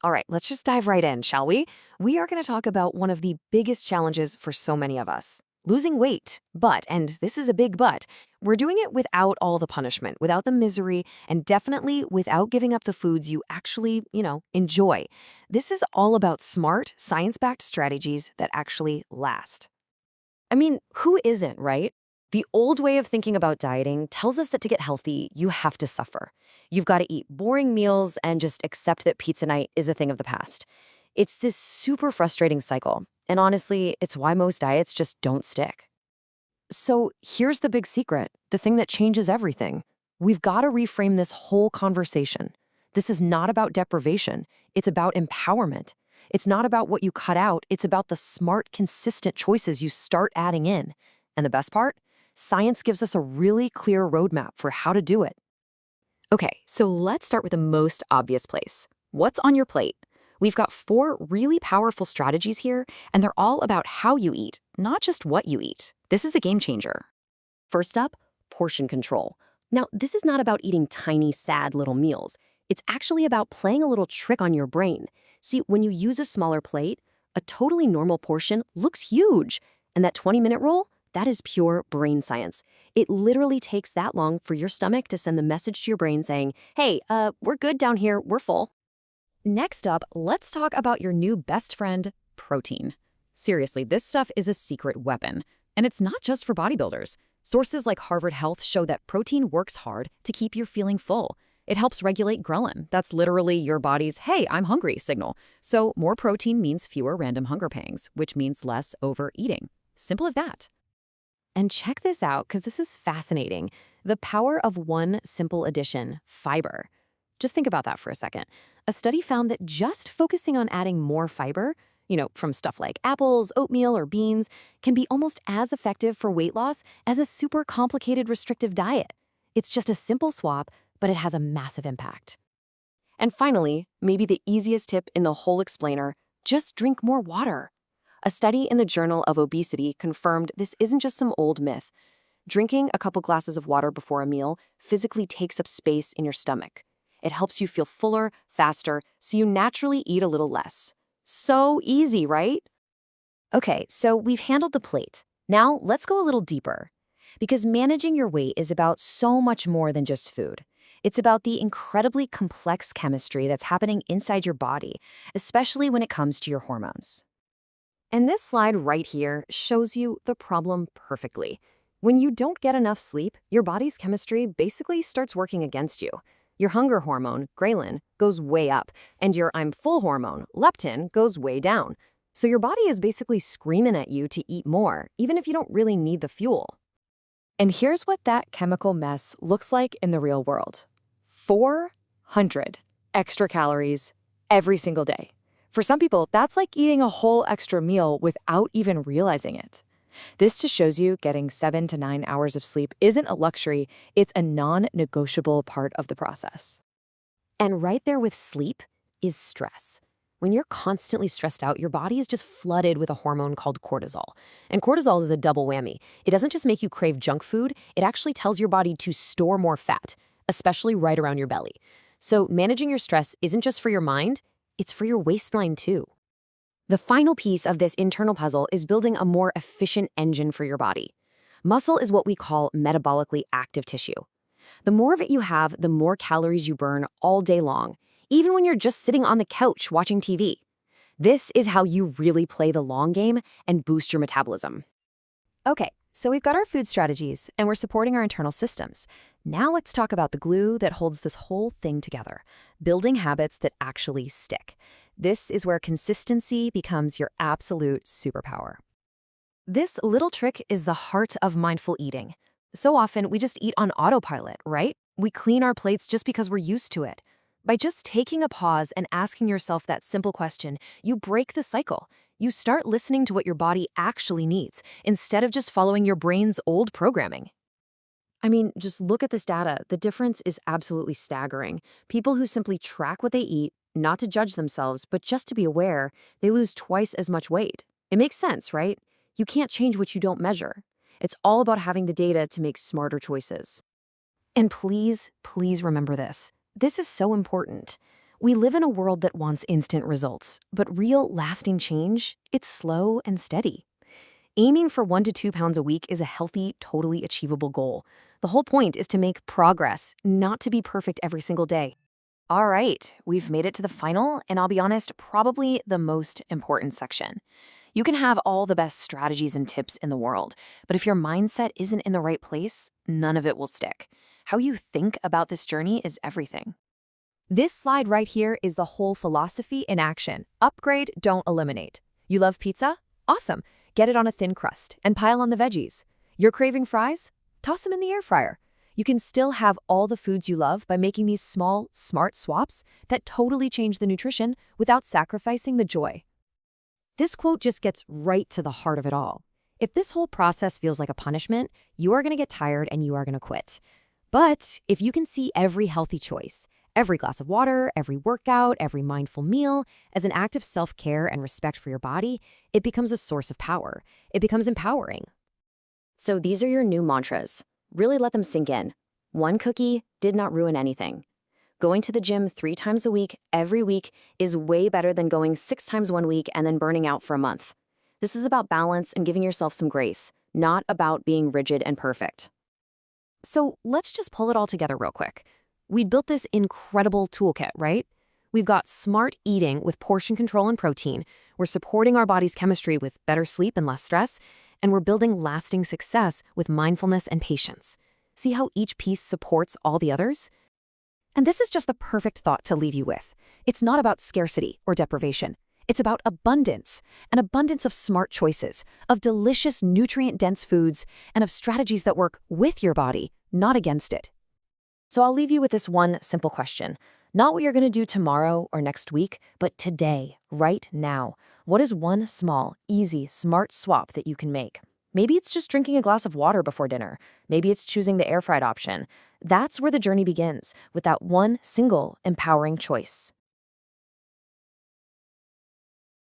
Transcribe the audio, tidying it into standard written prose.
All right, let's just dive right in, shall we? We are going to talk about one of the biggest challenges for so many of us. Losing weight. But, and this is a big but, we're doing it without all the punishment, without the misery, and definitely without giving up the foods you actually, enjoy. This is all about smart, science-backed strategies that actually last. I mean, who isn't, right? The old way of thinking about dieting tells us that to get healthy, you have to suffer. You've got to eat boring meals and just accept that pizza night is a thing of the past. It's this super frustrating cycle. And honestly, it's why most diets just don't stick. So here's the big secret, the thing that changes everything. We've got to reframe this whole conversation. This is not about deprivation. It's about empowerment. It's not about what you cut out. It's about the smart, consistent choices you start adding in. And the best part? Science gives us a really clear roadmap for how to do it. Okay, so let's start with the most obvious place. What's on your plate? We've got 4 really powerful strategies here, and they're all about how you eat, not just what you eat. This is a game changer. First up, portion control. Now, this is not about eating tiny, sad little meals. It's actually about playing a little trick on your brain. See, when you use a smaller plate, a totally normal portion looks huge. And that 20-minute rule, that is pure brain science. It literally takes that long for your stomach to send the message to your brain saying, hey, we're good down here, we're full. Next up, let's talk about your new best friend, protein. Seriously, this stuff is a secret weapon. And it's not just for bodybuilders. Sources like Harvard Health show that protein works hard to keep you feeling full. It helps regulate ghrelin. That's literally your body's, hey, I'm hungry signal. So more protein means fewer random hunger pangs, which means less overeating. Simple as that. And check this out, because this is fascinating. The power of one simple addition, fiber. Just think about that for a second. A study found that just focusing on adding more fiber, from stuff like apples, oatmeal, or beans, can be almost as effective for weight loss as a super complicated restrictive diet. It's just a simple swap, but it has a massive impact. And finally, maybe the easiest tip in the whole explainer, just drink more water. A study in the Journal of Obesity confirmed this isn't just some old myth. Drinking a couple glasses of water before a meal physically takes up space in your stomach. It helps you feel fuller, faster, so you naturally eat a little less. So easy, right? Okay, so we've handled the plate. Now let's go a little deeper. Because managing your weight is about so much more than just food. It's about the incredibly complex chemistry that's happening inside your body, especially when it comes to your hormones. And this slide right here shows you the problem perfectly. When you don't get enough sleep, your body's chemistry basically starts working against you. Your hunger hormone, ghrelin, goes way up, and your I'm full hormone, leptin, goes way down. So your body is basically screaming at you to eat more, even if you don't really need the fuel. And here's what that chemical mess looks like in the real world. 400 extra calories every single day. For some people, that's like eating a whole extra meal without even realizing it. This just shows you getting 7 to 9 hours of sleep isn't a luxury, it's a non-negotiable part of the process. And right there with sleep is stress. When you're constantly stressed out, your body is just flooded with a hormone called cortisol. And cortisol is a double whammy. It doesn't just make you crave junk food, it actually tells your body to store more fat, especially right around your belly. So managing your stress isn't just for your mind, it's for your waistline too. The final piece of this internal puzzle is building a more efficient engine for your body. Muscle is what we call metabolically active tissue. The more of it you have, the more calories you burn all day long, even when you're just sitting on the couch watching TV. This is how you really play the long game and boost your metabolism. Okay, so we've got our food strategies and we're supporting our internal systems. Now let's talk about the glue that holds this whole thing together, building habits that actually stick. This is where consistency becomes your absolute superpower. This little trick is the heart of mindful eating. So often we just eat on autopilot, right? We clean our plates just because we're used to it. By just taking a pause and asking yourself that simple question, you break the cycle. You start listening to what your body actually needs, instead of just following your brain's old programming. I mean, just look at this data. The difference is absolutely staggering. People who simply track what they eat, not to judge themselves, but just to be aware, they lose twice as much weight. It makes sense, right? You can't change what you don't measure. It's all about having the data to make smarter choices. And please, please remember this. This is so important. We live in a world that wants instant results, but real, lasting change, it's slow and steady. Aiming for 1 to 2 pounds a week is a healthy, totally achievable goal. The whole point is to make progress, not to be perfect every single day. All right, we've made it to the final, and I'll be honest, probably the most important section. You can have all the best strategies and tips in the world, but if your mindset isn't in the right place, none of it will stick. How you think about this journey is everything. This slide right here is the whole philosophy in action. Upgrade, don't eliminate. You love pizza? Awesome. Get it on a thin crust and pile on the veggies. You're craving fries? Toss them in the air fryer. You can still have all the foods you love by making these small, smart swaps that totally change the nutrition without sacrificing the joy. This quote just gets right to the heart of it all. If this whole process feels like a punishment, you are going to get tired and you are going to quit. But if you can see every healthy choice, every glass of water, every workout, every mindful meal as an act of self-care and respect for your body, it becomes a source of power. It becomes empowering. So these are your new mantras. Really let them sink in. One cookie did not ruin anything. Going to the gym 3 times a week, every week, is way better than going 6 times one week and then burning out for a month. This is about balance and giving yourself some grace, not about being rigid and perfect. So let's just pull it all together real quick. We built this incredible toolkit, right? We've got smart eating with portion control and protein. We're supporting our body's chemistry with better sleep and less stress. And we're building lasting success with mindfulness and patience. See how each piece supports all the others? And this is just the perfect thought to leave you with. It's not about scarcity or deprivation. It's about abundance, an abundance of smart choices, of delicious, nutrient-dense foods, and of strategies that work with your body, not against it. So I'll leave you with this one simple question. Not what you're going to do tomorrow or next week, but today, right now. What is one small, easy, smart swap that you can make? Maybe it's just drinking a glass of water before dinner. Maybe it's choosing the air-fried option. That's where the journey begins, with that one single, empowering choice.